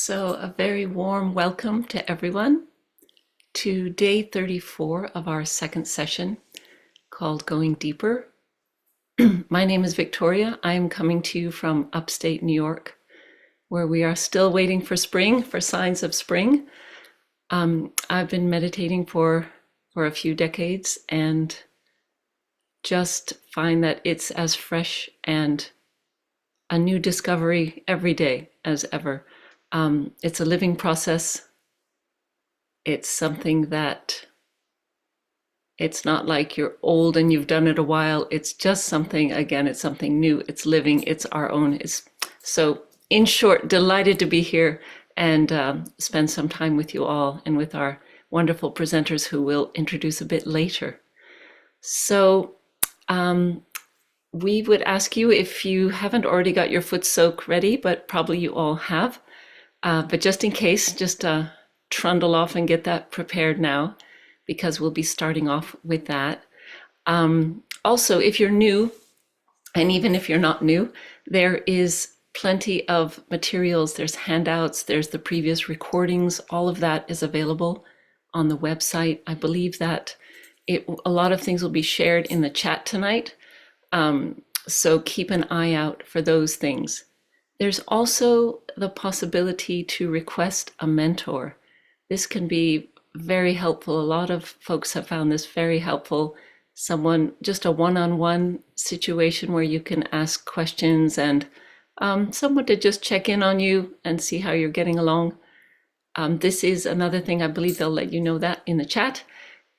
So a very warm welcome to everyone to day 34 of our second session called Going Deeper. My name is Victoria. I am coming to you from upstate New York, where we are still waiting for spring, for signs of spring. I've been meditating for a few decades and just find that it's as fresh and a new discovery every day as ever. It's a living process. It's something that it's not like you're old and you've done it a while. It's just something, again, it's something new. It's living. It's our own. So, in short, delighted to be here and spend some time with you all and with our wonderful presenters who we'll introduce a bit later. So, we would ask you if you haven't already got your foot soak ready, but probably you all have. But just in case, just trundle off and get that prepared now, because we'll be starting off with that. Also, if you're new, and even if you're not new, there is plenty of materials. There's handouts, there's the previous recordings. All of that is available on the website. I believe that a lot of things will be shared in the chat tonight. So keep an eye out for those things. There's also the possibility to request a mentor. This can be very helpful. A lot of folks have found this very helpful. Someone, just a one-on-one situation where you can ask questions and someone to just check in on you and see how you're getting along. This is another thing, I believe they'll let you know that in the chat.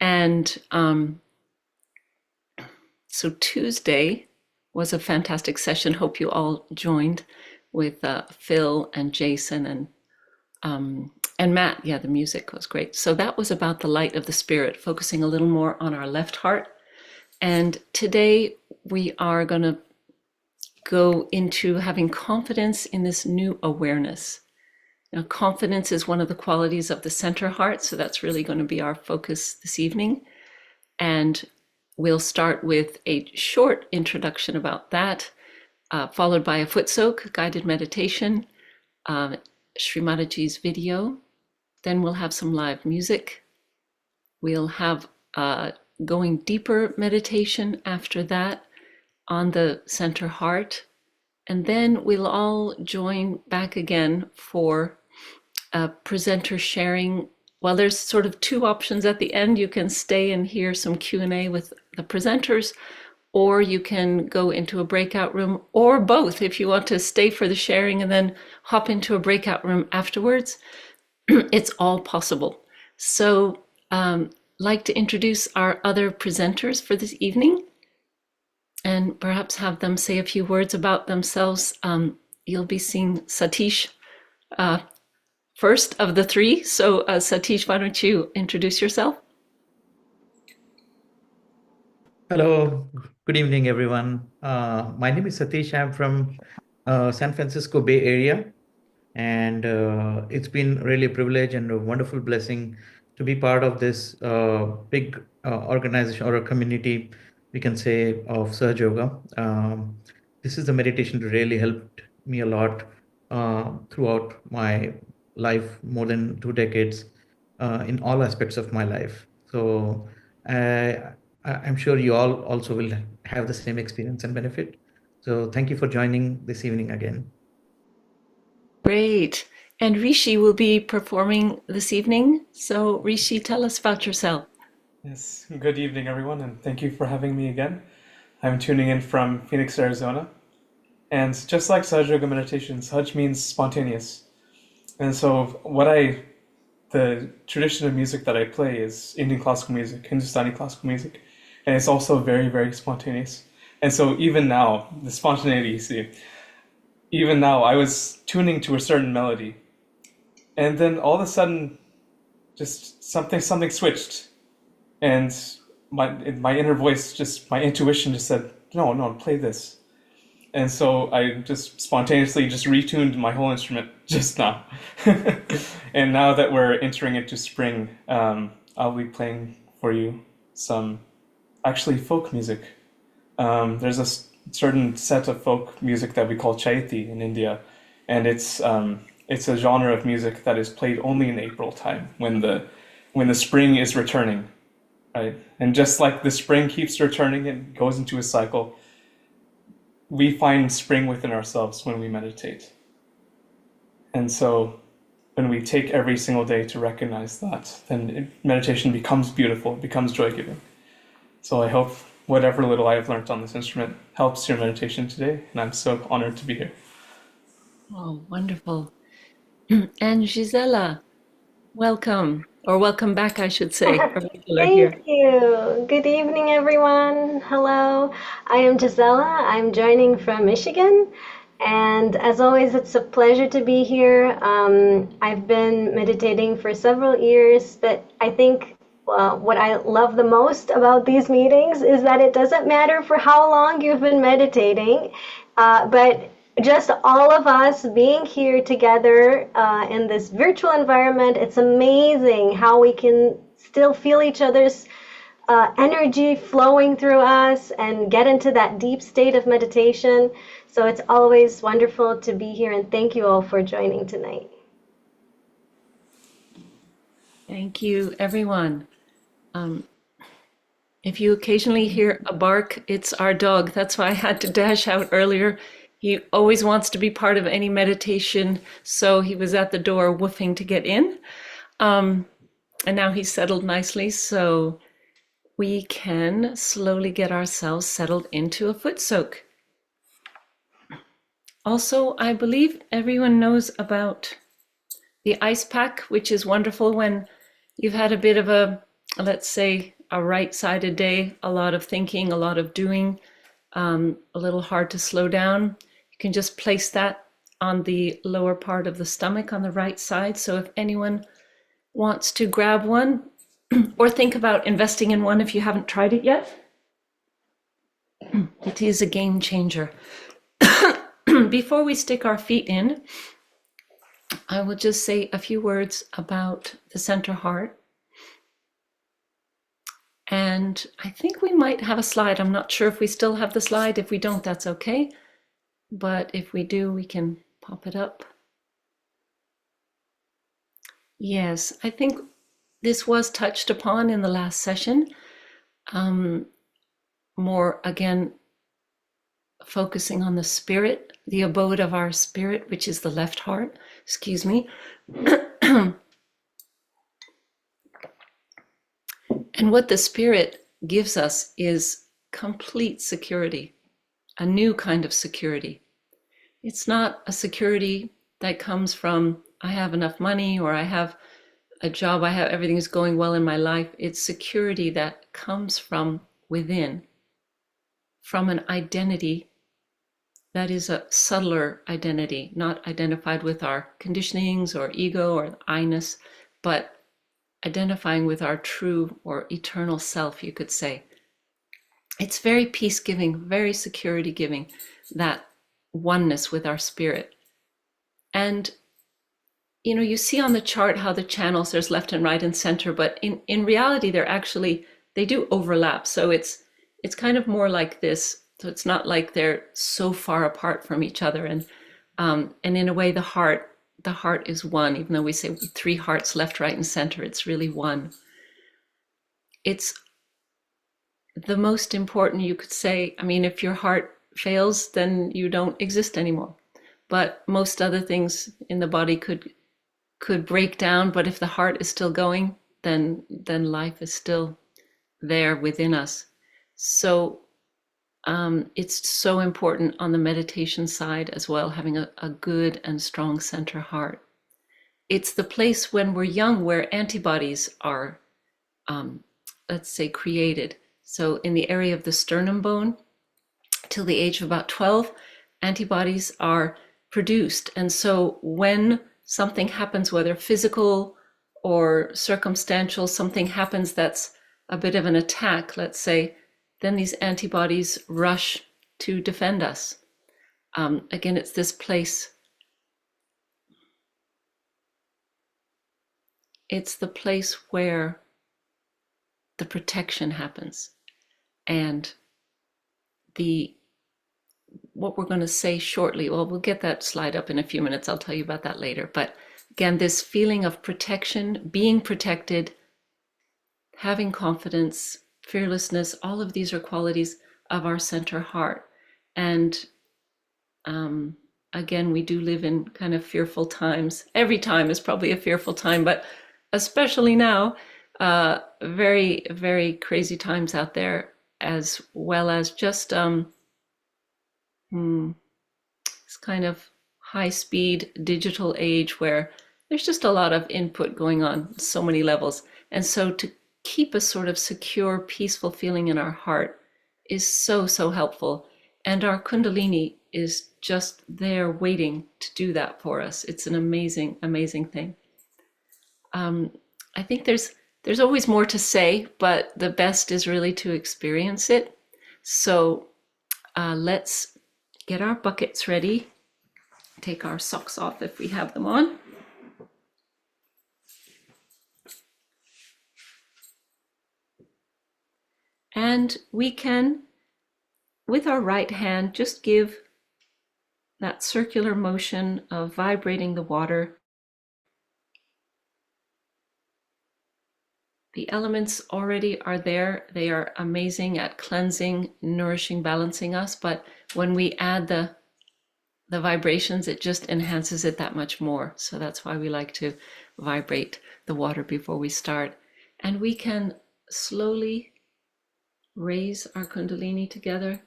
And so Tuesday was a fantastic session. Hope you all joined with Phil and Jason and Matt. Yeah, the music was great. So that was about the light of the spirit, focusing a little more on our left heart. And today we are going to go into having confidence in this new awareness. Now, confidence is one of the qualities of the center heart. So that's really going to be our focus this evening. And we'll start with a short introduction about that, followed by a foot soak, guided meditation, Shri Mataji's video. Then we'll have some live music. We'll have going deeper meditation after that on the center heart. And then we'll all join back again for a presenter sharing. Well, there's sort of two options at the end. You can stay and hear some Q&A with the presenters, or you can go into a breakout room, or both if you want to stay for the sharing and then hop into a breakout room afterwards. It's all possible. So like to introduce our other presenters for this evening and perhaps have them say a few words about themselves. You'll be seeing Satish first of the three. So Satish, why don't you introduce yourself? Hello, good evening, everyone. My name is Satish. I'm from San Francisco Bay Area, and it's been really a privilege and a wonderful blessing to be part of this big organization or a community, we can say, of Sahaja Yoga. This is the meditation that really helped me a lot throughout my life, more than 2 decades, in all aspects of my life. So I'm sure you all also will have the same experience and benefit. So thank you for joining this evening again. Great. And Rishi will be performing this evening. So Rishi, tell us about yourself. Yes, good evening, everyone, and thank you for having me again. I'm tuning in from Phoenix, Arizona. And just like Sahaja Yoga meditation, Sahaj means spontaneous. And so the tradition of music that I play is Indian classical music, Hindustani classical music, and it's also very, very spontaneous. And so even now, the spontaneity, you see, even now I was tuning to a certain melody, and then all of a sudden, just something switched, and my inner voice, my intuition just said, no, play this. And so I just spontaneously just retuned my whole instrument just now. And now that we're entering into spring, I'll be playing for you some actually folk music. There's a certain set of folk music that we call chaiti in India, and it's a genre of music that is played only in April time when the spring is returning. right? And just like the spring keeps returning and goes into a cycle, we find spring within ourselves when we meditate. And so when we take every single day to recognize that, then meditation becomes beautiful, it becomes joy-giving. So I hope whatever little I have learned on this instrument helps your meditation today, and I'm so honored to be here. Oh, wonderful. And Gisela, welcome, or welcome back, I should say, a regular here. Thank you. Good evening, everyone. Hello. I am Gisela. I'm joining from Michigan. And as always, it's a pleasure to be here. I've been meditating for several years, but I think what I love the most about these meetings is that it doesn't matter for how long you've been meditating, but just all of us being here together in this virtual environment, it's amazing how we can still feel each other's energy flowing through us and get into that deep state of meditation. So it's always wonderful to be here, and thank you all for joining tonight. Thank you, everyone. If you occasionally hear a bark, it's our dog. That's why I had to dash out earlier. He always wants to be part of any meditation, so he was at the door woofing to get in. And now he's settled nicely, so we can slowly get ourselves settled into a foot soak. Also, I believe everyone knows about the ice pack, which is wonderful when you've had a bit of a, let's say, a right-sided day, a lot of thinking, a lot of doing, a little hard to slow down. You can just place that on the lower part of the stomach on the right side. So if anyone wants to grab one or think about investing in one if you haven't tried it yet, it is a game changer. Before we stick our feet in, I will just say a few words about the center heart. And I think we might have a slide. I'm not sure if we still have the slide. If we don't, that's okay. But if we do, we can pop it up. Yes, I think this was touched upon in the last session. More, again, focusing on the spirit, the abode of our spirit, which is the left heart, excuse me. And what the spirit gives us is complete security, a new kind of security. It's not a security that comes from, I have enough money, or I have a job, I have everything is going well in my life. It's security that comes from within, from an identity that is a subtler identity, not identified with our conditionings or ego or I-ness, but identifying with our true or eternal self, you could say. It's very peace-giving, very security-giving, that oneness with our spirit. And, you know, you see on the chart how the channels, there's left and right and center, but in reality, they do overlap. So it's kind of more like this. So it's not like they're so far apart from each other. And in a way, the heart is one, even though we say three hearts, left, right, and center, it's really one. It's the most important, you could say. I mean, if your heart fails, then you don't exist anymore. But most other things in the body could break down. But if the heart is still going, then life is still there within us. So it's so important on the meditation side as well, having a good and strong center heart. It's the place when we're young where antibodies are, let's say, created. So in the area of the sternum bone, till the age of about 12, antibodies are produced. And so when something happens, whether physical or circumstantial, something happens that's a bit of an attack, let's say, then these antibodies rush to defend us. Again, it's this place. It's the place where the protection happens. And what we're going to say shortly, well, we'll get that slide up in a few minutes. I'll tell you about that later. But again, this feeling of protection, being protected, having confidence, fearlessness, all of these are qualities of our center heart. And again, we do live in kind of fearful times. Every time is probably a fearful time, but especially now, very, very crazy times out there, as well as just this kind of high-speed digital age where there's just a lot of input going on, so many levels. And so to keep a sort of secure, peaceful feeling in our heart is so, so helpful. And our Kundalini is just there waiting to do that for us. It's an amazing, amazing thing. I think there's always more to say, but the best is really to experience it. So let's get our buckets ready. Take our socks off if we have them on. And we can, with our right hand, just give that circular motion of vibrating the water. The elements already are there. They are amazing at cleansing, nourishing, balancing us. But when we add the vibrations, it just enhances it that much more. So that's why we like to vibrate the water before we start. And we can slowly raise our Kundalini together.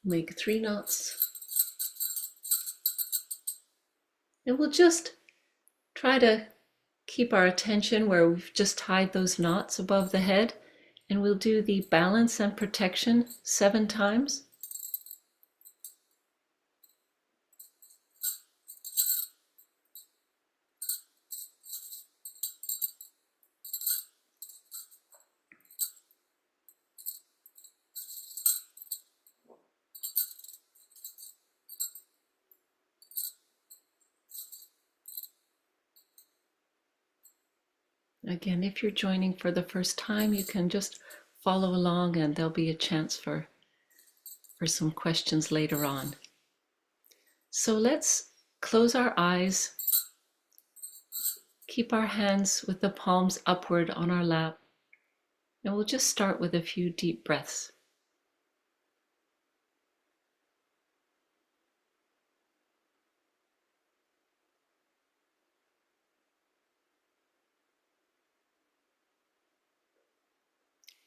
Make 3 knots. And we'll just try to keep our attention where we've just tied those knots above the head. And we'll do the balance and protection 7 times. Again, if you're joining for the first time, you can just follow along and there'll be a chance for some questions later on. So let's close our eyes, keep our hands with the palms upward on our lap, and we'll just start with a few deep breaths.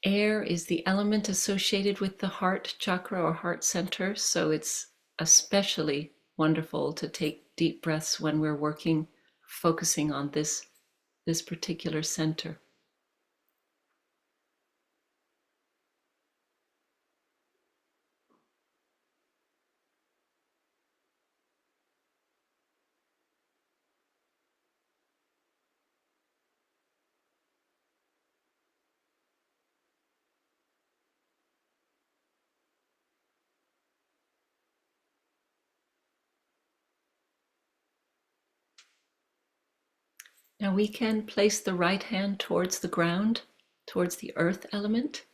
Air is the element associated with the heart chakra or heart center, so it's especially wonderful to take deep breaths when we're working, focusing on this particular center. Now we can place the right hand towards the ground, towards the earth element.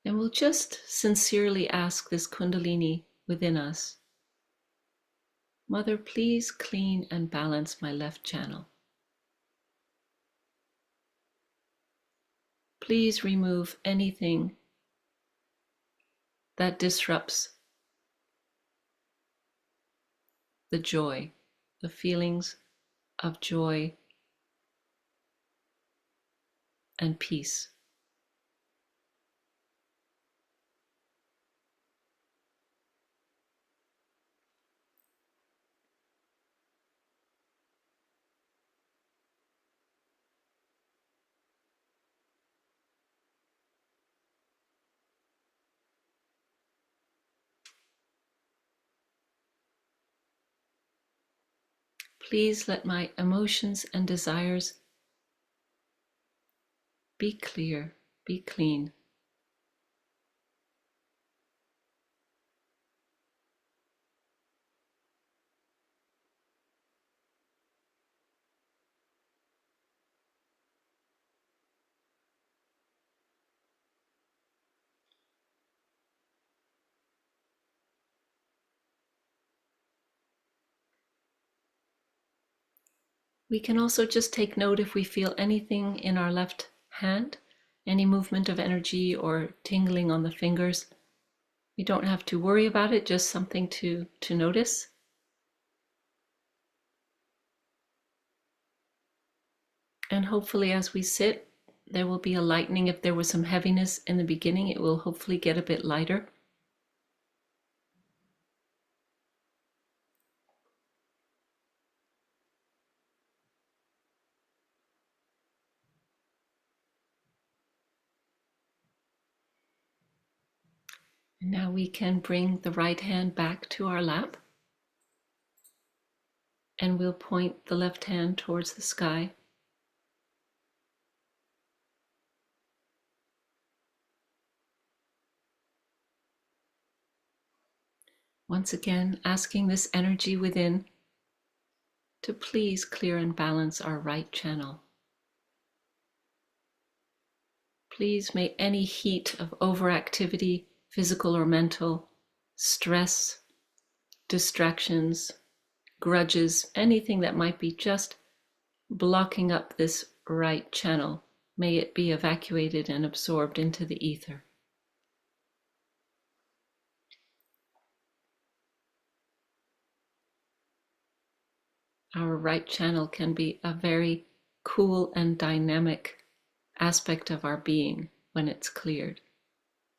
And we'll just sincerely ask this Kundalini within us, Mother, please clean and balance my left channel. Please remove anything that disrupts the joy, the feelings of joy and peace. Please let my emotions and desires be clear, be clean, We can also just take note if we feel anything in our left hand, any movement of energy or tingling on the fingers. We don't have to worry about it, just something to notice. And hopefully as we sit, there will be a lightening. If there was some heaviness in the beginning, it will hopefully get a bit lighter. And now we can bring the right hand back to our lap. And we'll point the left hand towards the sky. Once again, asking this energy within to please clear and balance our right channel. Please may any heat of overactivity, physical or mental, stress, distractions, grudges, anything that might be just blocking up this right channel, may it be evacuated and absorbed into the ether. Our right channel can be a very cool and dynamic aspect of our being when it's cleared.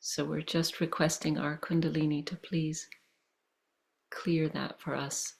So we're just requesting our Kundalini to please clear that for us.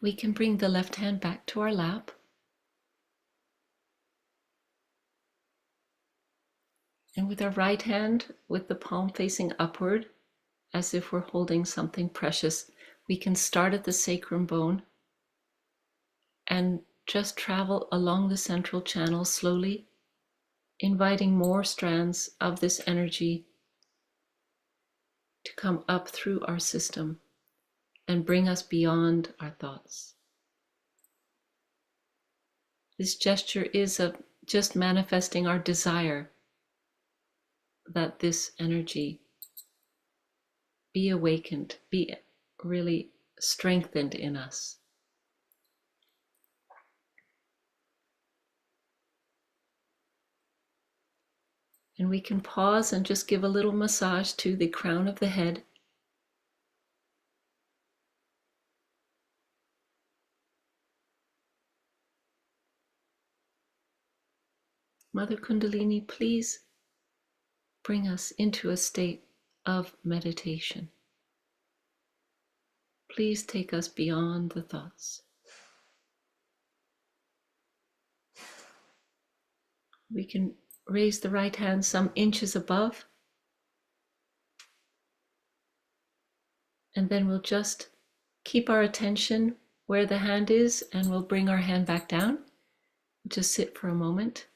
We can bring the left hand back to our lap. And with our right hand, with the palm facing upward, as if we're holding something precious, we can start at the sacrum bone and just travel along the central channel slowly, inviting more strands of this energy to come up through our system and bring us beyond our thoughts. This gesture is of just manifesting our desire that this energy be awakened, be really strengthened in us. And we can pause and just give a little massage to the crown of the head. Mother Kundalini, please bring us into a state of meditation. Please take us beyond the thoughts. We can raise the right hand some inches above, and then we'll just keep our attention where the hand is, and we'll bring our hand back down. Just sit for a moment.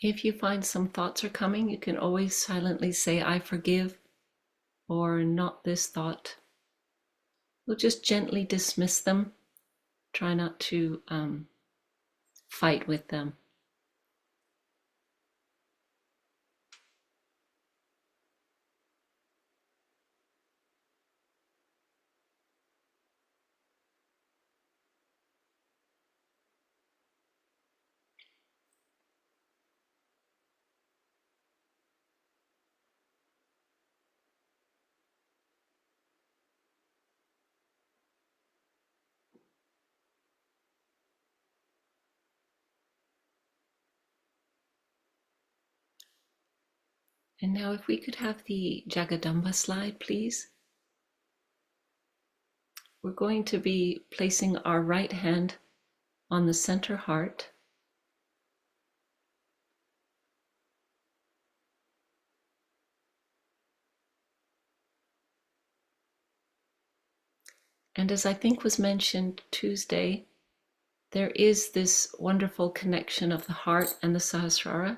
If you find some thoughts are coming, you can always silently say, I forgive, or not this thought. we'll just gently dismiss them. Try not to fight with them. And now if we could have the Jagadamba slide, please. We're going to be placing our right hand on the center heart. And as I think was mentioned Tuesday, there is this wonderful connection of the heart and the Sahasrara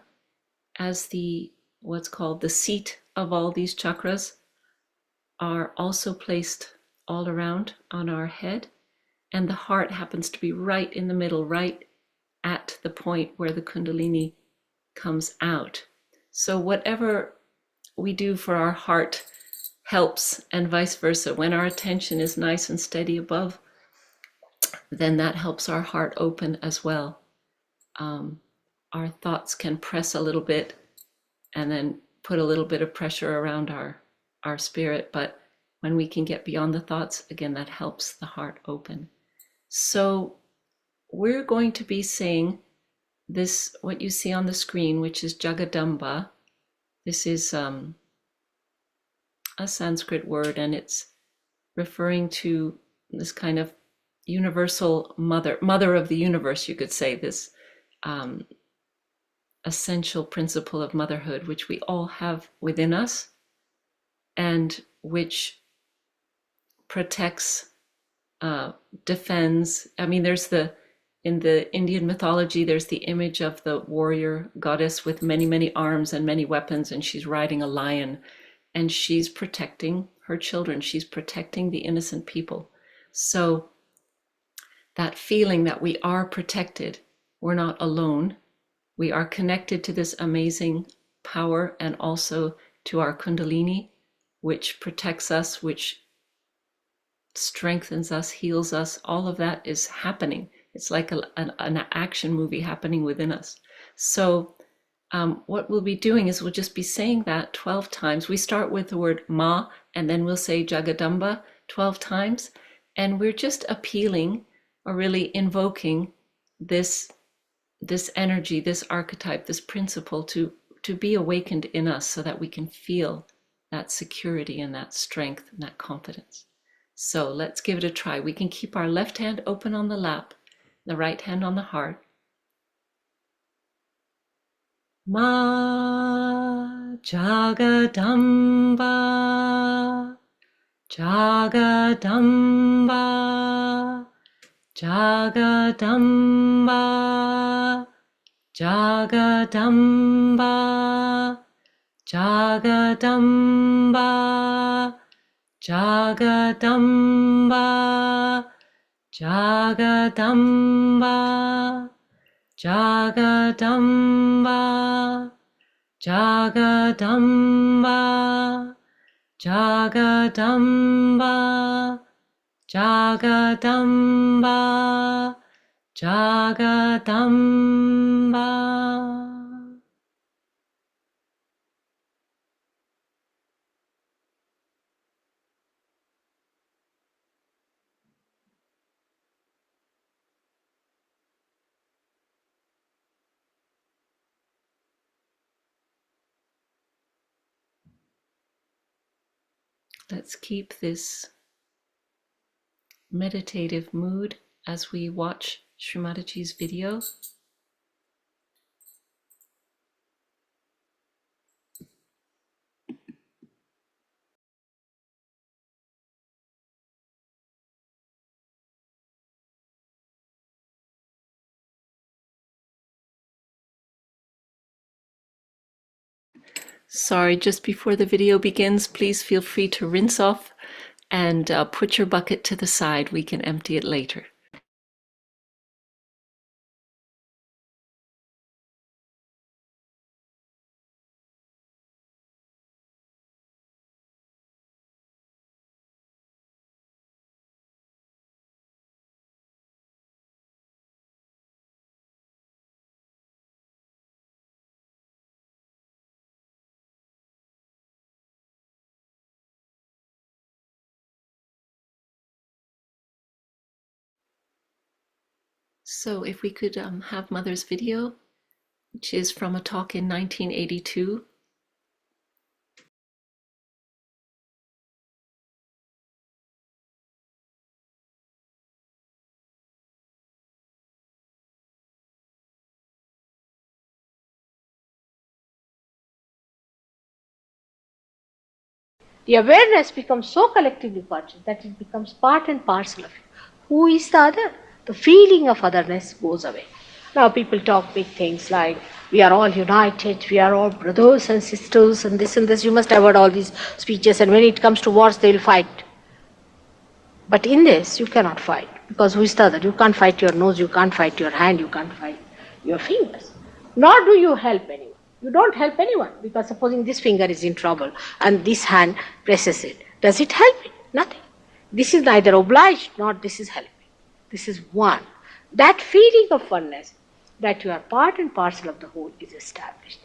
as the what's called the seat of all these chakras are also placed all around on our head. And the heart happens to be right in the middle, right at the point where the Kundalini comes out. So whatever we do for our heart helps, and vice versa. When our attention is nice and steady above, then that helps our heart open as well. Our thoughts can press a little bit and then put a little bit of pressure around our spirit. But when we can get beyond the thoughts, again, that helps the heart open. So we're going to be saying this, what you see on the screen, which is Jagadamba. This is a Sanskrit word, and it's referring to this kind of universal mother of the universe, you could say, this essential principle of motherhood, which we all have within us and which protects, defends. I mean, in the Indian mythology, there's the image of the warrior goddess with many, many arms and many weapons, and she's riding a lion, and she's protecting her children. She's protecting the innocent people. So that feeling that we are protected, we're not alone, we are connected to this amazing power and also to our Kundalini, which protects us, which strengthens us, heals us. All of that is happening. It's like an action movie happening within us. So what we'll be doing is we'll just be saying that 12 times. We start with the word Ma, and then we'll say Jagadamba 12 times. And we're just appealing or really invoking this energy, this archetype, this principle to be awakened in us so that we can feel that security and that strength and that confidence. So let's give it a try. We can keep our left hand open on the lap, the right hand on the heart. Ma Jagadamba, Jagadamba, Jagadamba, Jagadamba, Jagadamba, Jagadamba, Jagadamba, Jagadamba, Jagadamba, Jagadamba, Jagadamba, Jagadamba. Let's keep this meditative mood as we watch Shri Mataji's video. Sorry, just before the video begins, please feel free to rinse off and put your bucket to the side. We can empty it later. So if we could have Mother's video, which is from a talk in 1982. The awareness becomes so collectively conscious that it becomes part and parcel of you. Who is the other? The feeling of otherness goes away. Now people talk big things like, we are all united, we are all brothers and sisters, and this and this. You must have heard all these speeches, and when it comes to wars, they will fight. But in this, you cannot fight, because who is the other? You can't fight your nose, you can't fight your hand, you can't fight your fingers. Nor do you help anyone. You don't help anyone, because supposing this finger is in trouble and this hand presses it, does it help it? Nothing. This is neither obliged nor this is helping. This is one. That feeling of oneness, that you are part and parcel of the whole, is established.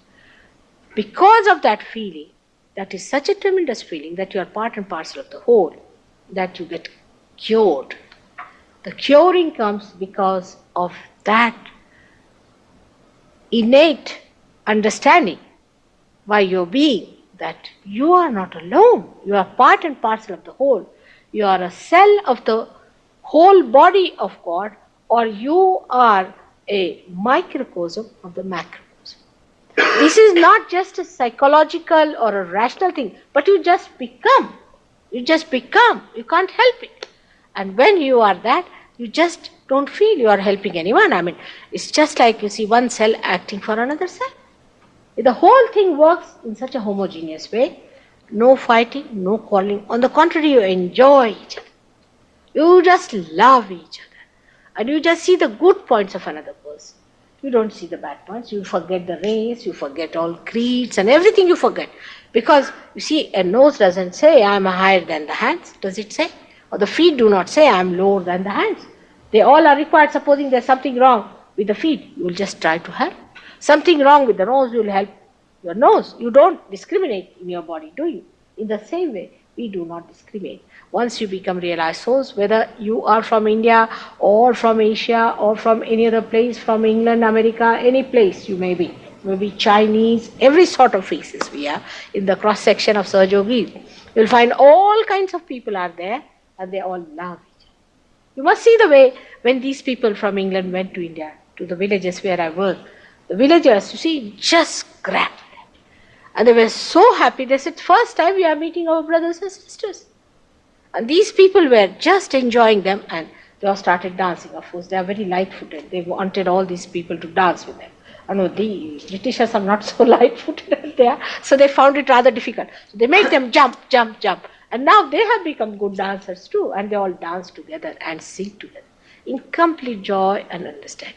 Because of that feeling, that is such a tremendous feeling that you are part and parcel of the whole, that you get cured. The curing comes because of that innate understanding by your being that you are not alone, you are part and parcel of the whole. You are a cell of the whole body of God, or you are a microcosm of the macrocosm. This is not just a psychological or a rational thing, but you just become. You just become. You can't help it. And when you are that, you just don't feel you are helping anyone. I mean, it's just like you see one cell acting for another cell. The whole thing works in such a homogeneous way. No fighting, no quarreling. On the contrary, you enjoy each other. You just love each other. And you just see the good points of another person. You don't see the bad points. You forget the race, you forget all creeds and everything you forget. Because, you see, a nose doesn't say, I am higher than the hands. Does it say? Or the feet do not say, I am lower than the hands. They all are required. Supposing there's something wrong with the feet, you will just try to help. Something wrong with the nose, you will help your nose. You don't discriminate in your body, do you? In the same way, we do not discriminate. Once you become realized souls, whether you are from India or from Asia or from any other place, from England, America, any place you may be, maybe Chinese, every sort of faces we are in the cross section of Sahaja Yoga. You'll find all kinds of people are there, and they all love each other. You must see the way when these people from England went to India, to the villages where I work. The villagers, you see, just grabbed them. And they were so happy. They said, first time we are meeting our brothers and sisters. And these people were just enjoying them, and they all started dancing. Of course, they are very light-footed. They wanted all these people to dance with them. I know the Britishers are not so light-footed as they are, so they found it rather difficult. So they make them jump, jump, jump. And now they have become good dancers too, and they all dance together and sing together in complete joy and understanding.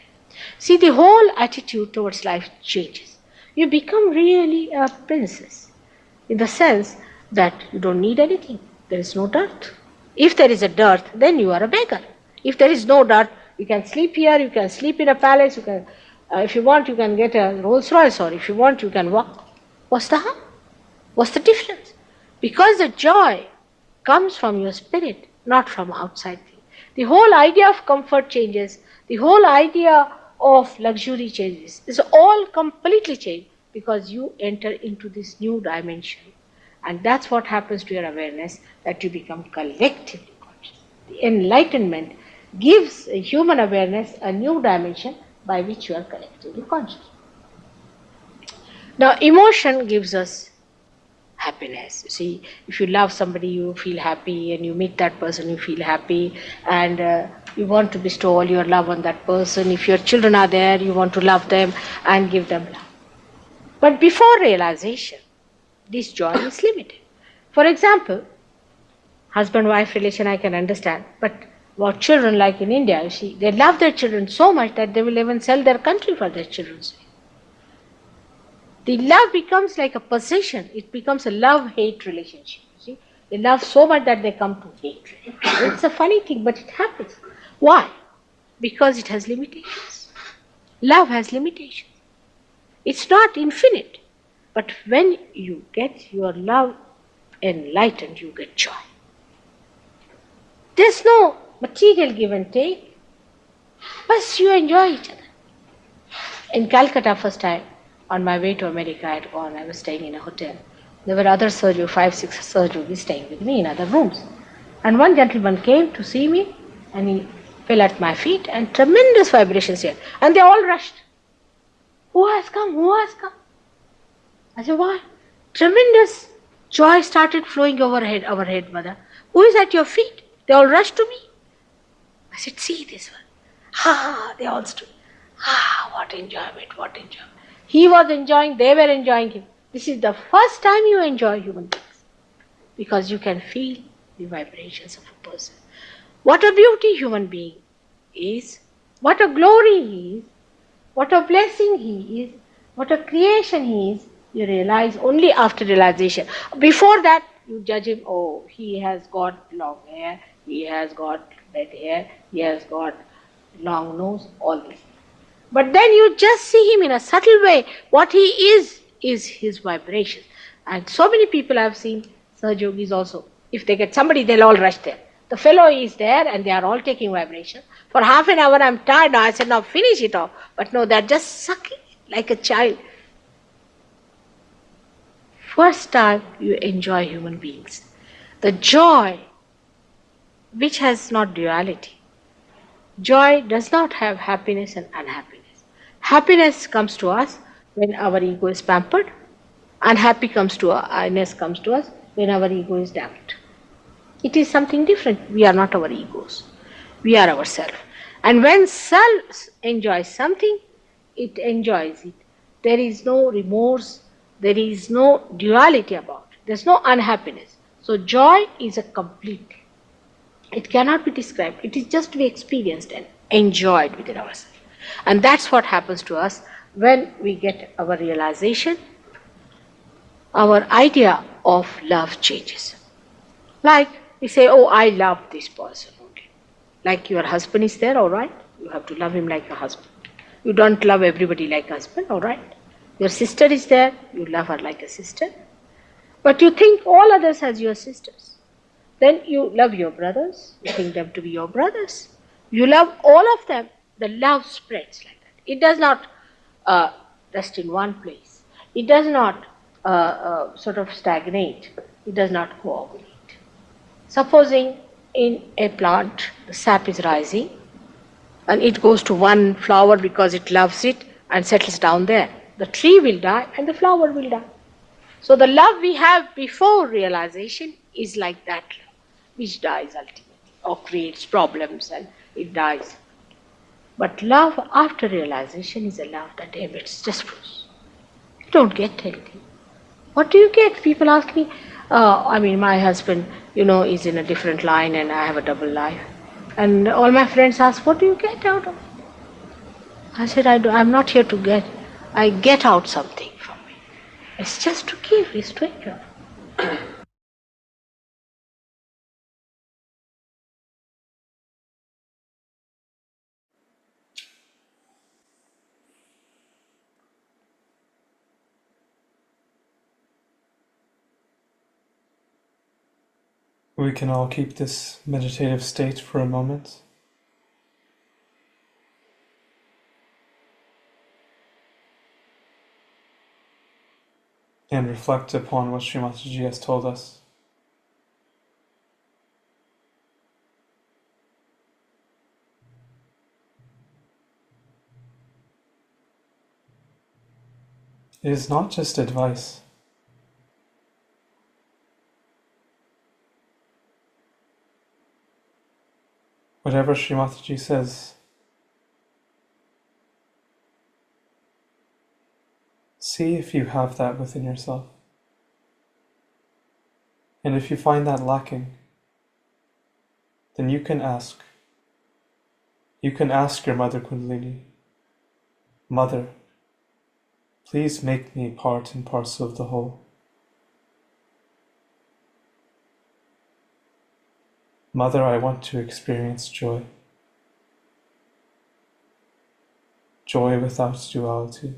See, the whole attitude towards life changes. You become really a princess in the sense that you don't need anything. There is no dirt. If there is a dirt, then you are a beggar. If there is no dirt, you can sleep here, you can sleep in a palace, you can, if you want, you can get a Rolls Royce, or if you want, you can walk. What's the harm? What's the difference? Because the joy comes from your spirit, not from outside things. The whole idea of comfort changes. The whole idea of luxury changes. It's all completely changed because you enter into this new dimension. And that's what happens to your awareness, that you become collectively conscious. The enlightenment gives a human awareness a new dimension by which you are collectively conscious. Now, emotion gives us happiness. You see, if you love somebody, you feel happy, and you meet that person, you feel happy, and you want to bestow all your love on that person. If your children are there, you want to love them and give them love. But before realization, this joy is limited. For example, Husband-wife relation I can understand, but about children, like in India, you see, they love their children so much that they will even sell their country for their children's sake. The love becomes like a possession. It becomes a love-hate relationship. You see, they love so much that they come to hate. It's a funny thing, but it happens. Why? Because it has limitations. Love has limitations. It's not infinite. But when you get your love enlightened, you get joy. There's no material give and take, but you enjoy each other. In Calcutta, first time, on my way to America, I was staying in a hotel. There were other surgeons, 5, 6 surgeons staying with me in other rooms. And one gentleman came to see me, and he fell at my feet, and tremendous vibrations here. And they all rushed. Who has come? Who has come? I said, why? Tremendous joy started flowing over our head, mother. Who is at your feet? They all rushed to me. I said, see this one. They all stood. What enjoyment, what enjoyment. He was enjoying, they were enjoying him. This is the first time you enjoy human beings, because you can feel the vibrations of a person. What a beauty human being is, what a glory he is, what a blessing he is, what a creation he is, you realize only after realization. Before that, you judge him, oh, he has got long hair, he has got red hair, he has got long nose, all this. But then you just see him in a subtle way. What he is his vibration. And so many people I've seen, Sahaja Yogis also, if they get somebody, they'll all rush there. The fellow is there and they are all taking vibration. For half an hour I'm tired now. I said, now finish it off. But no, they're just sucking like a child. First time you enjoy human beings. The joy, which has not duality. Joy does not have happiness and unhappiness. Happiness comes to us when our ego is pampered. Unhappiness comes to us when our ego is damped. It is something different. We are not our egos. We are ourselves. And when self enjoys something, it enjoys it. There is no remorse. There is no duality about it. There is no unhappiness. So joy is a complete. It cannot be described. It is just to be experienced and enjoyed within ourselves. And that's what happens to us when we get our realization. Our idea of love changes. Like we say, oh, I love this person only. Like your husband is there, all right? You have to love him like a husband. You don't love everybody like a husband, all right? Your sister is there, you love her like a sister. But you think all others as your sisters. Then you love your brothers, you think them to be your brothers. You love all of them. The love spreads like that. It does not rest in one place. It does not sort of stagnate. It does not coagulate. Supposing in a plant the sap is rising and it goes to one flower because it loves it and settles down there. The tree will die and the flower will die. So the love we have before realization is like that love, which dies ultimately or creates problems and it dies. But love after realization is a love that emits, just flows. You don't get anything. What do you get? People ask me, my husband, is in a different line and I have a double life. And all my friends ask, what do you get out of it? I said, I'm not here to get. I get out something from me. It's just to give, it's to enjoy. We can all keep this meditative state for a moment. And reflect upon what Shri Mataji has told us. It is not just advice. Whatever Shri Mataji says, see if you have that within yourself. And if you find that lacking, then you can ask. You can ask your mother Kundalini, Mother, please make me part and parcel of the whole. Mother, I want to experience joy. Joy without duality.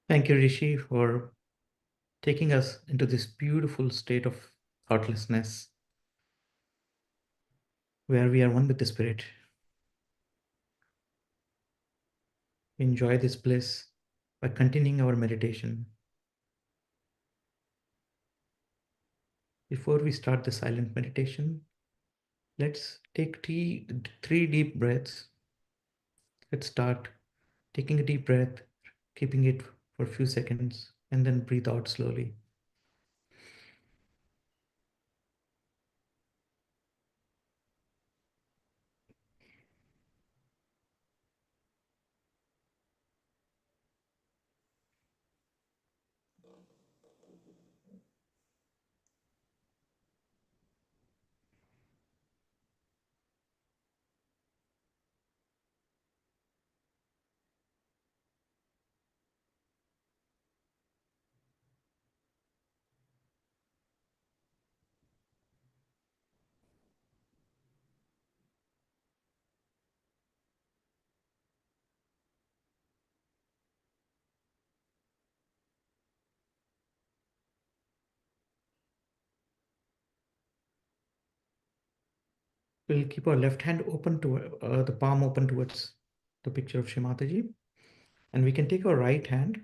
Thank you, Rishi, for taking us into this beautiful state of thoughtlessness where we are one with the Spirit. Enjoy this bliss by continuing our meditation. Before we start the silent meditation, let's take three deep breaths. Let's start taking a deep breath, keeping it for a few seconds, and then breathe out slowly. We'll keep our left hand open to the palm open towards the picture of Shri Mataji. And we can take our right hand,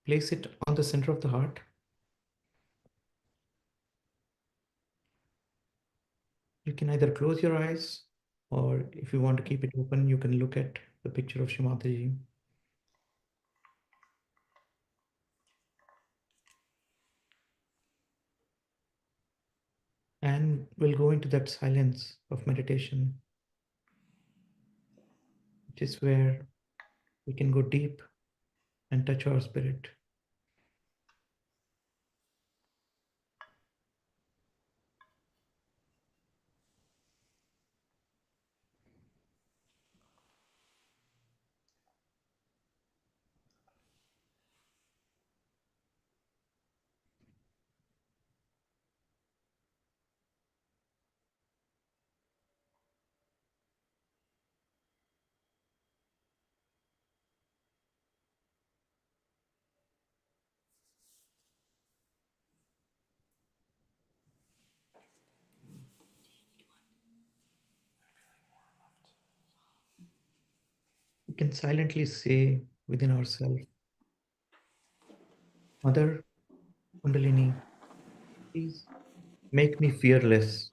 place it on the center of the heart. You can either close your eyes, or if you want to keep it open, you can look at the picture of Shri Mataji. And we'll go into that silence of meditation, which is where we can go deep and touch our spirit. We can silently say within ourselves, Mother Kundalini, please make me fearless.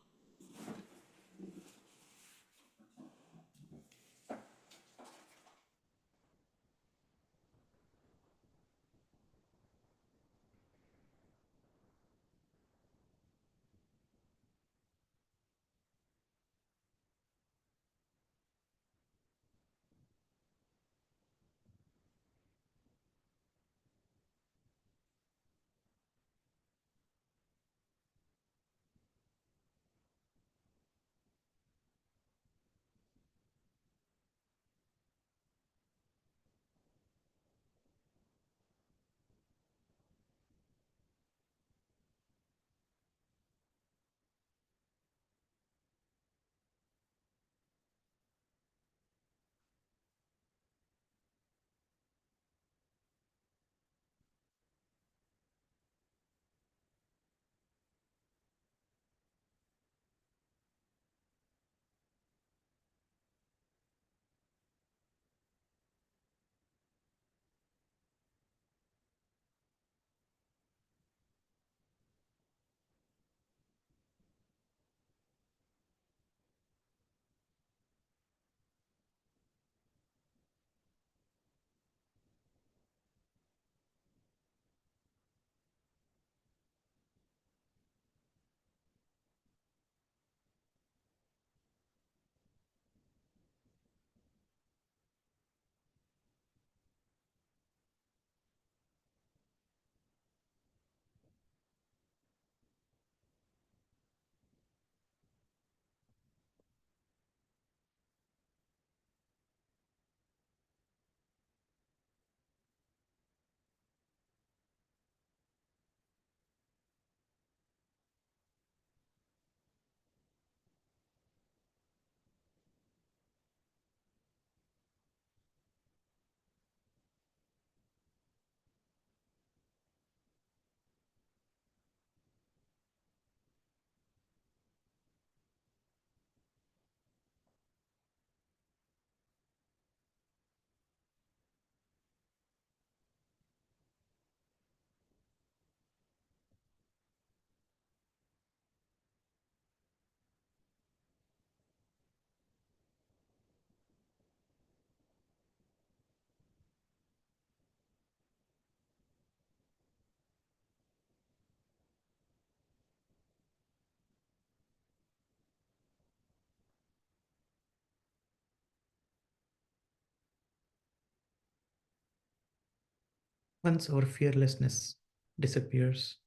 Once our fearlessness disappears,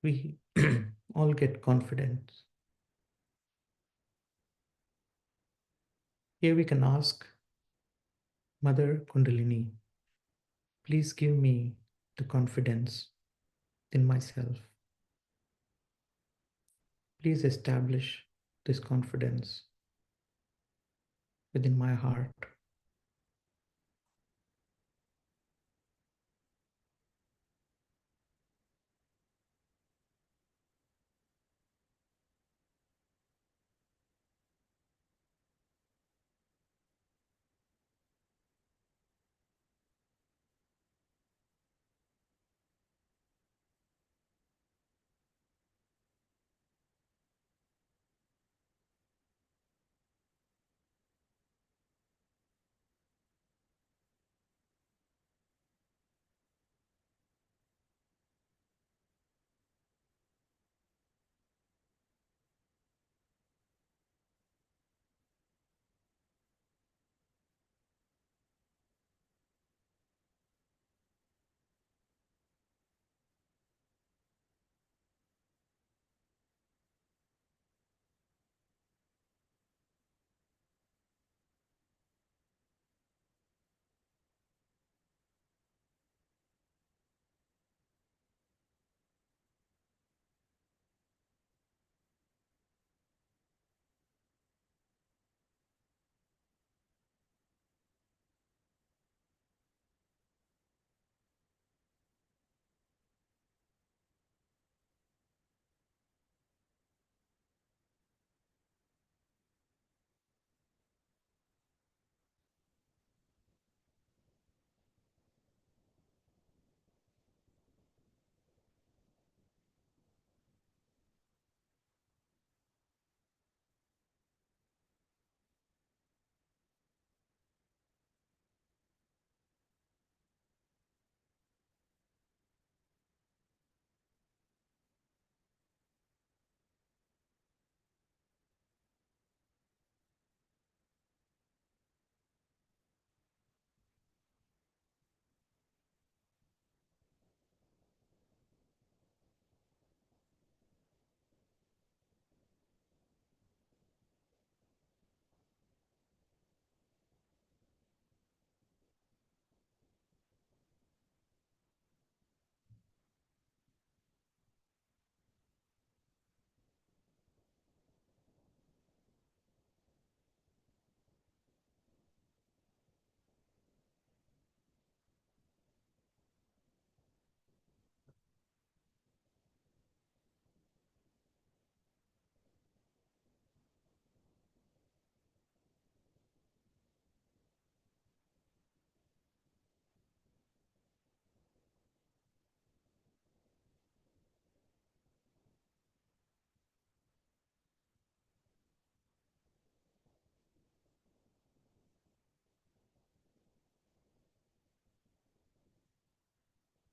we all get confidence. Here we can ask Mother Kundalini, please give me the confidence in myself. Please establish this confidence within my heart.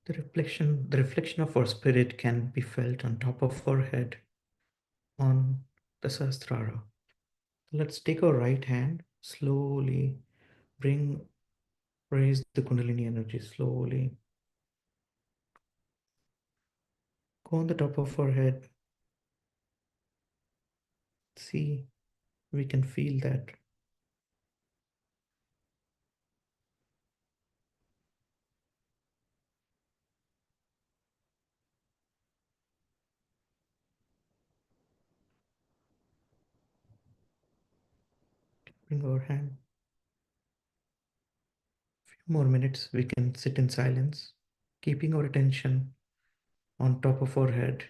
The reflection of our spirit can be felt on top of our head on the Sahasrara. Let's take our right hand, slowly raise the Kundalini energy slowly. Go on the top of our head. See, we can feel that. Bring our hand. Few more minutes, we can sit in silence, keeping our attention on top of our head.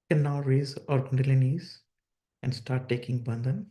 can now raise our kundalinis and start taking bandhan.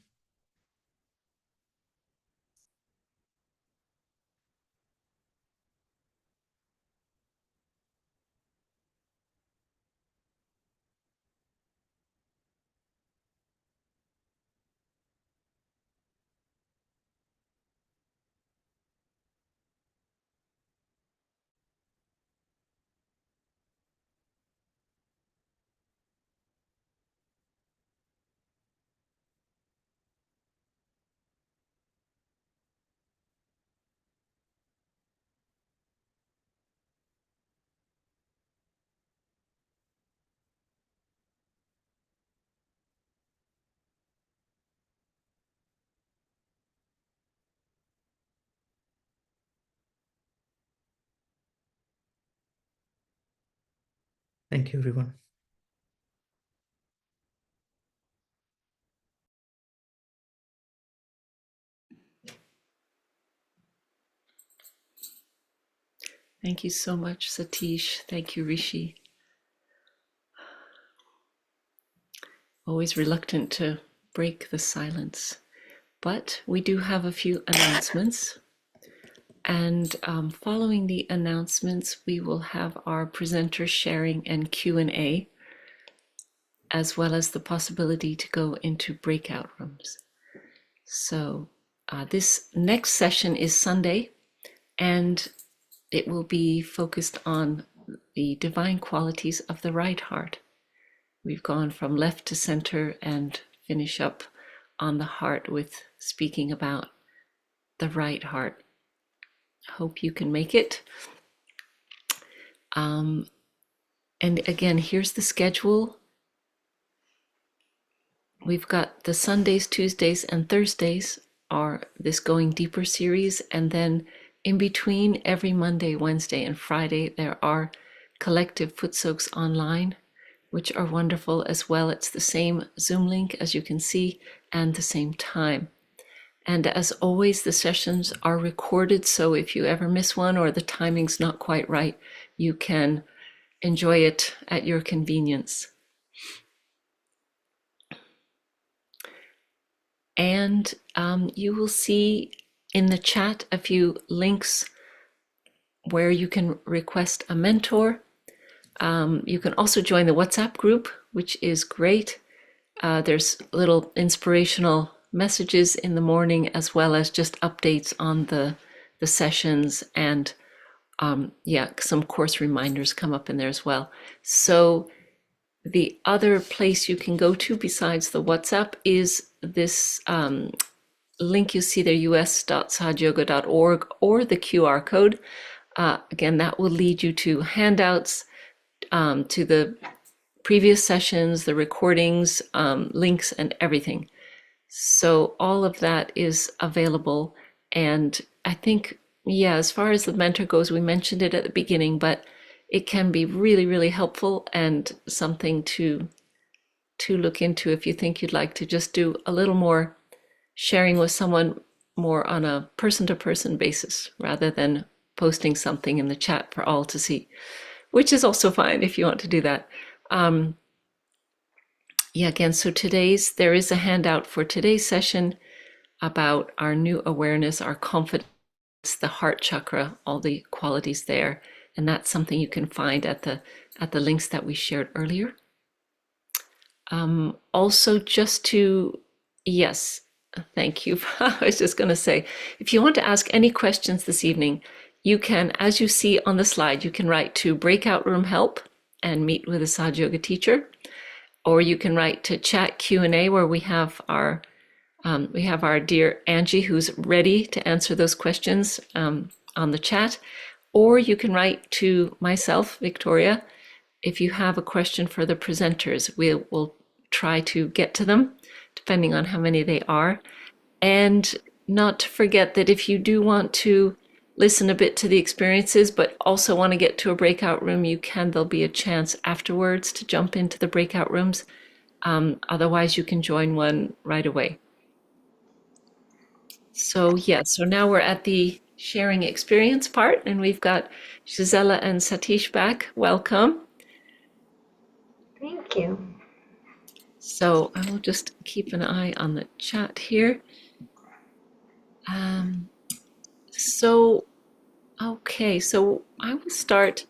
Thank you, everyone. Thank you so much, Satish. Thank you, Rishi. Always reluctant to break the silence, but we do have a few announcements. And following the announcements, we will have our presenters sharing and Q&A, as well as the possibility to go into breakout rooms. So this next session is Sunday, and it will be focused on the divine qualities of the right heart. We've gone from left to center and finish up on the heart with speaking about the right heart. Hope you can make it. And again, here's the schedule. We've got the Sundays, Tuesdays, and Thursdays are this Going Deeper series. And then in between, every Monday, Wednesday, and Friday, there are collective foot soaks online, which are wonderful as well. It's the same Zoom link, as you can see, and the same time. And as always, the sessions are recorded, so if you ever miss one or the timing's not quite right, you can enjoy it at your convenience. And you will see in the chat a few links where you can request a mentor. You can also join the WhatsApp group, which is great. There's little inspirational messages in the morning, as well as just updates on the sessions, and some course reminders come up in there as well. So the other place you can go to besides the WhatsApp is this link you see there, us.sahajayoga.org, or the QR code. Again, that will lead you to handouts, to the previous sessions, the recordings, links, and everything. So all of that is available. And I think, as far as the mentor goes, we mentioned it at the beginning, but it can be really, really helpful and something to look into if you think you'd like to just do a little more sharing with someone more on a person-to-person basis, rather than posting something in the chat for all to see, which is also fine if you want to do that. Again, so there is a handout for today's session about our new awareness, our confidence, the heart chakra, all the qualities there. And that's something you can find at the links that we shared earlier. Also, yes, thank you. I was just going to say, if you want to ask any questions this evening, you can, as you see on the slide, you can write to Breakout Room Help and meet with a Sahaja Yoga teacher, or you can write to Chat Q&A, where we have our dear Angie, who's ready to answer those questions on the chat, or you can write to myself, Victoria. If you have a question for the presenters, we will try to get to them, depending on how many they are. And not to forget that if you do want to listen a bit to the experiences, but also want to get to a breakout room, you can. There'll be a chance afterwards to jump into the breakout rooms. Otherwise, you can join one right away. So now we're at the sharing experience part, and we've got Gisela and Satish back. Welcome. Thank you. So I will just keep an eye on the chat here. So, okay, so I will start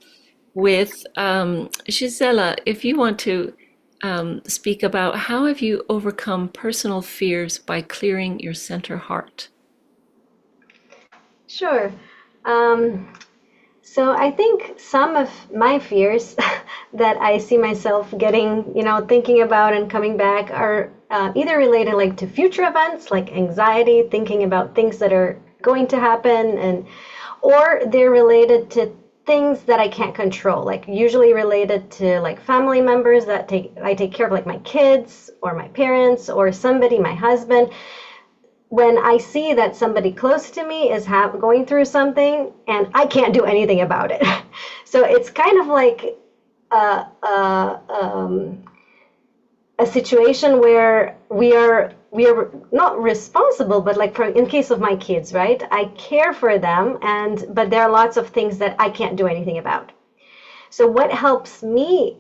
with Gisela, if you want to speak about how have you overcome personal fears by clearing your center heart? Sure. Um, so I think some of my fears that I see myself getting, thinking about and coming back are either related like to future events, like anxiety, thinking about things that are going to happen, or they're related to things that I can't control, like usually related to like family members that I take care of, like my kids or my parents or somebody, my husband. When I see that somebody close to me is going through something and I can't do anything about it. So it's kind of like a, a, um, a situation where we are not responsible, but like in case of my kids, right? I care for them, but there are lots of things that I can't do anything about. So what helps me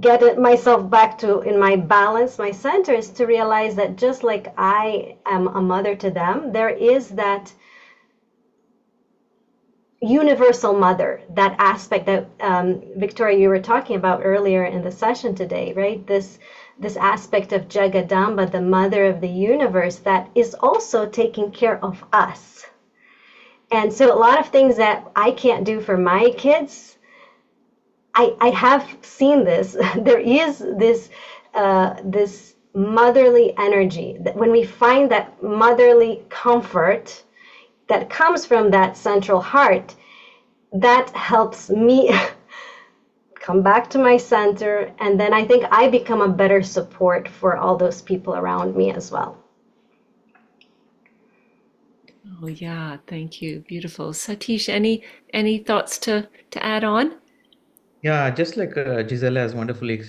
get myself back to in my balance, my center, is to realize that just like I am a mother to them, there is that universal mother, that aspect that Victoria, you were talking about earlier in the session today, right? This aspect of Jagadamba, the mother of the universe, that is also taking care of us. And so a lot of things that I can't do for my kids, I have seen this. There is this motherly energy that when we find that motherly comfort that comes from that central heart, that helps me come back to my center, and then I think I become a better support for all those people around me as well. Oh yeah, thank you. Beautiful. Satish, any thoughts to add on? Yeah, just like Gisela has wonderfully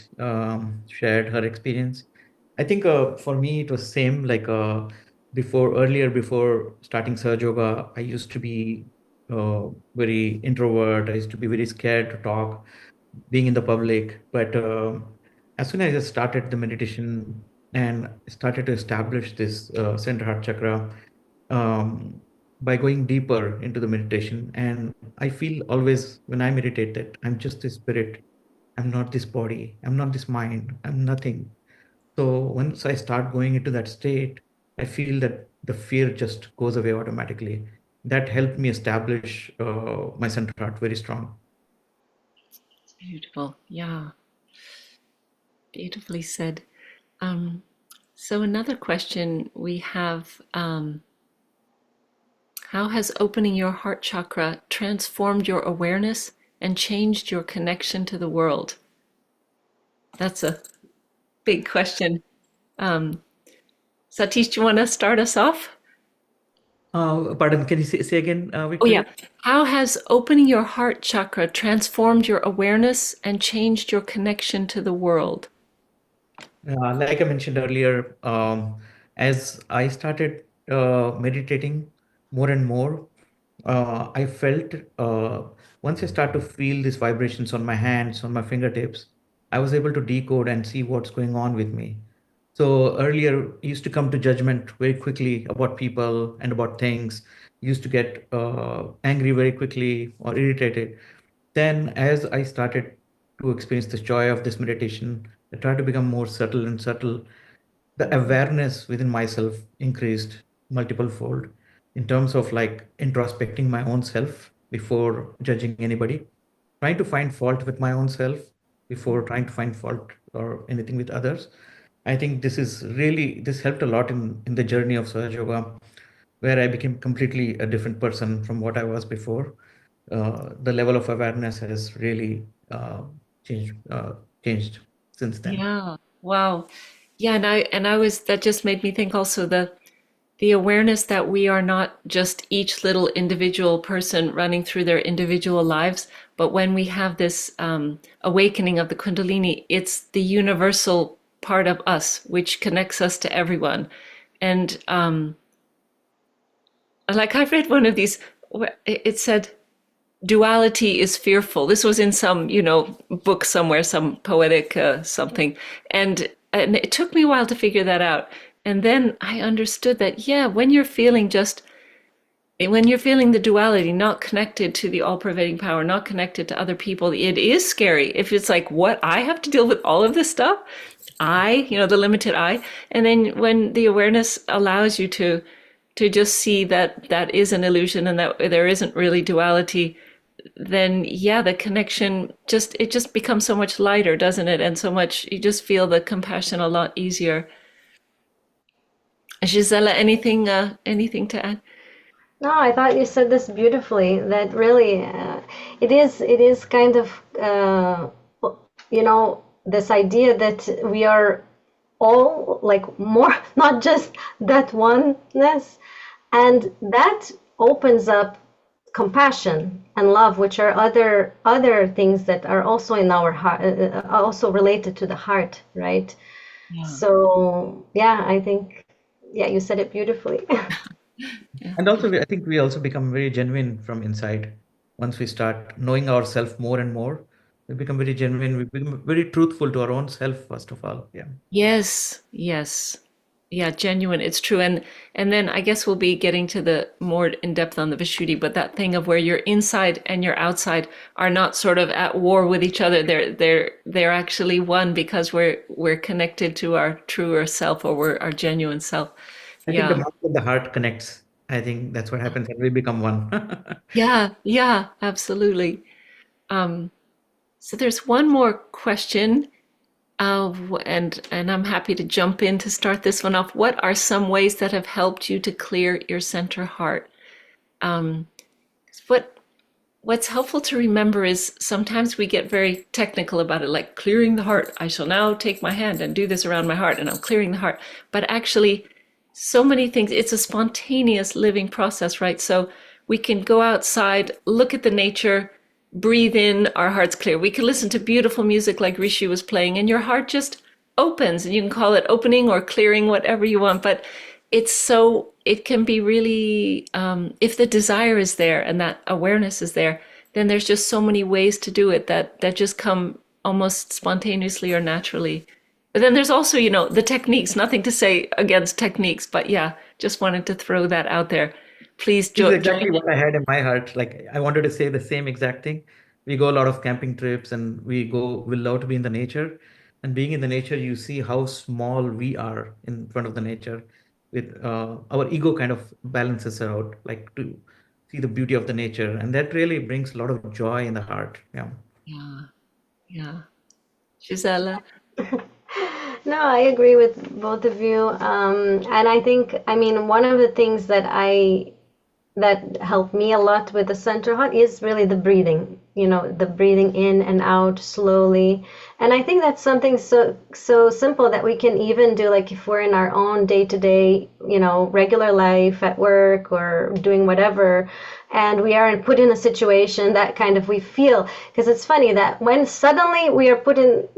shared her experience. I think for me it was same like before starting Sahaja Yoga, I used to be very introvert. I used to be very scared to talk, being in the public. But as soon as I started the meditation and started to establish this center heart chakra, um, by going deeper into the meditation, and I feel always when I meditate that I'm just this spirit. I'm not this body. I'm not this mind. I'm nothing. So once I start going into that state, I feel that the fear just goes away automatically. That helped me establish my center heart very strong. Beautiful. Yeah, beautifully said. So another question we have, how has opening your heart chakra transformed your awareness and changed your connection to the world? That's a big question. Satish, do you want to start us off? Pardon, can you say again, Oh Victoria? yeah. How has opening your heart chakra transformed your awareness and changed your connection to the world? Like I mentioned earlier, as I started meditating more and more, I felt once I start to feel these vibrations on my hands, on my fingertips, I was able to decode and see what's going on with me. So earlier, I used to come to judgment very quickly about people and about things. Used to get angry very quickly or irritated. Then, as I started to experience the joy of this meditation, I tried to become more subtle and subtle. The awareness within myself increased multiple fold in terms of like introspecting my own self before judging anybody, trying to find fault with my own self before trying to find fault or anything with others. I think this helped a lot in the journey of Sahaja Yoga, where I became completely a different person from what I was before. The level of awareness has really changed changed since then. Yeah. Wow. Yeah, and I was that just made me think also the awareness that we are not just each little individual person running through their individual lives, but when we have this awakening of the Kundalini, it's the universal part of us which connects us to everyone. And like I read one of these, where it said, duality is fearful. This was in some, book somewhere, some poetic something. And it took me a while to figure that out. And then I understood that, yeah, when you're feeling the duality, not connected to the all-pervading power, not connected to other people, it is scary. If it's like, what, I have to deal with all of this stuff? The limited I. And then when the awareness allows you to just see that that is an illusion and that there isn't really duality, then yeah, the connection just becomes so much lighter, doesn't it? And so much, you just feel the compassion a lot easier. Gisela, anything to add? No, I thought you said this beautifully. That really, it is kind of, this idea that we are all like more, not just that oneness, and that opens up compassion and love, which are other things that are also in our heart, also related to the heart, right? Yeah. So yeah, I think, yeah, you said it beautifully. And also, I think we also become very genuine from inside. Once we start knowing ourselves more and more, we become very genuine. We become very truthful to our own self, first of all. Yeah. Yes, yes. Yeah, genuine. It's true. And then I guess we'll be getting to the more in depth on the Vishuddhi, but that thing of where your inside and your outside are not sort of at war with each other. They're actually one because we're connected to our truer self, or we're our genuine self. I think the Yeah. moment the heart connects, I think that's what happens, and we become one. Yeah, absolutely. So there's one more question. And I'm happy to jump in to start this one off. What are some ways that have helped you to clear your center heart? Um, what's helpful to remember is sometimes we get very technical about it, like clearing the heart. I shall now take my hand and do this around my heart, and I'm clearing the heart. But actually, so many things, it's a spontaneous living process, right? So we can go outside, look at the nature, breathe in, our heart's clear. We can listen to beautiful music like Rishi was playing, and your heart just opens, and you can call it opening or clearing, whatever you want. But it can be really, if the desire is there and that awareness is there, then there's just so many ways to do it that just come almost spontaneously or naturally. But then there's also, the techniques, nothing to say against techniques, but yeah, just wanted to throw that out there. Please This is join exactly in. what I had in my heart. Like I wanted to say the same exact thing. We go a lot of camping trips and we love to be in the nature. And being in the nature, you see how small we are in front of the nature. With our ego kind of balances out, like to see the beauty of the nature. And that really brings a lot of joy in the heart. Yeah. Yeah, yeah. Gisela? No, I agree with both of you. And I think, I mean, one of the things that helped me a lot with the center heart is really the breathing, the breathing in and out slowly. And I think that's something so simple that we can even do, like if we're in our own day-to-day, regular life at work or doing whatever, and we are put in a situation that kind of we feel, because it's funny that when suddenly we are put in,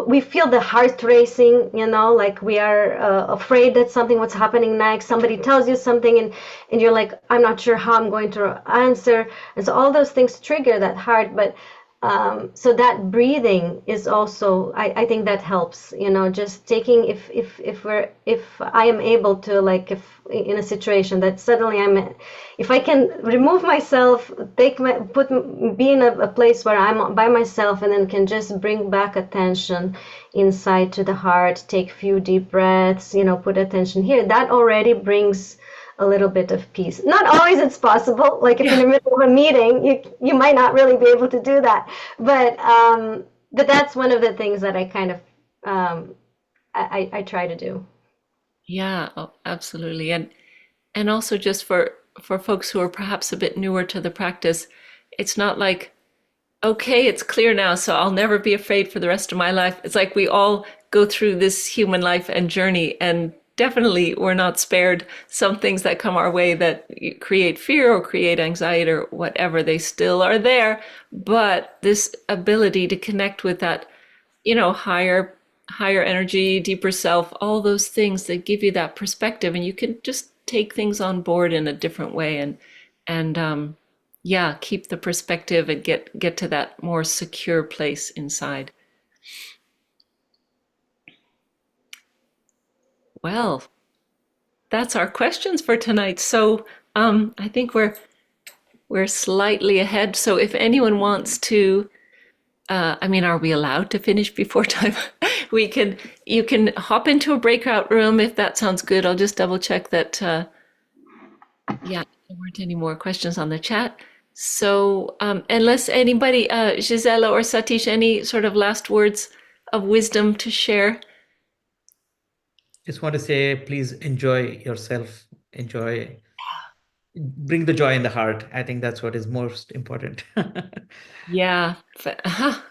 we feel the heart racing, like we are afraid that what's happening next, somebody tells you something, and you're like, I'm not sure how I'm going to answer. And so all those things trigger that heart. But so that breathing is also, I think that helps, just taking, if I am able to, like, if in a situation that suddenly if I can remove myself, be in a place where I'm by myself, and then can just bring back attention inside to the heart, take a few deep breaths, put attention here, that already brings a little bit of peace. Not always it's possible. Like if in the middle of a meeting, you might not really be able to do that. But that's one of the things that I kind of I try to do. Yeah, oh, absolutely. And also just for folks who are perhaps a bit newer to the practice, it's not like, okay, it's clear now, so I'll never be afraid for the rest of my life. It's like we all go through this human life and journey, and definitely we're not spared some things that come our way that create fear or create anxiety or whatever. They still are there, but this ability to connect with that, higher energy, deeper self, all those things that give you that perspective, and you can just take things on board in a different way. And yeah, keep the perspective and get to that more secure place inside. Well, that's our questions for tonight. So I think we're slightly ahead. So if anyone wants to, I mean, are we allowed to finish before time? You can hop into a breakout room if that sounds good. I'll just double check that. Yeah, there weren't any more questions on the chat. So unless anybody, Gisela or Satish, any sort of last words of wisdom to share? Just want to say, please enjoy yourself. Bring the joy in the heart. I think that's what is most important. Yeah,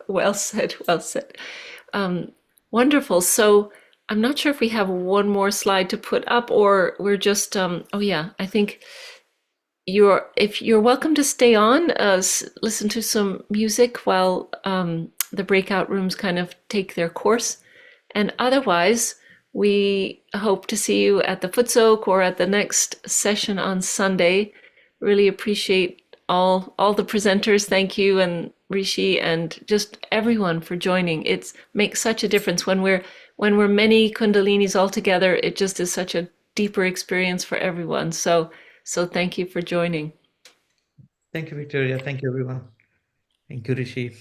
well said, well said. Wonderful. So I'm not sure if we have one more slide to put up or we're just, oh yeah, I think if you're welcome to stay on, listen to some music while the breakout rooms kind of take their course. And otherwise, we hope to see you at the Foot Soak or at the next session on Sunday. Really appreciate all the presenters. Thank you, and Rishi, and just everyone for joining. It makes such a difference when we're many Kundalinis all together. It just is such a deeper experience for everyone. So thank you for joining. Thank you, Victoria. Thank you, everyone. Thank you, Rishi.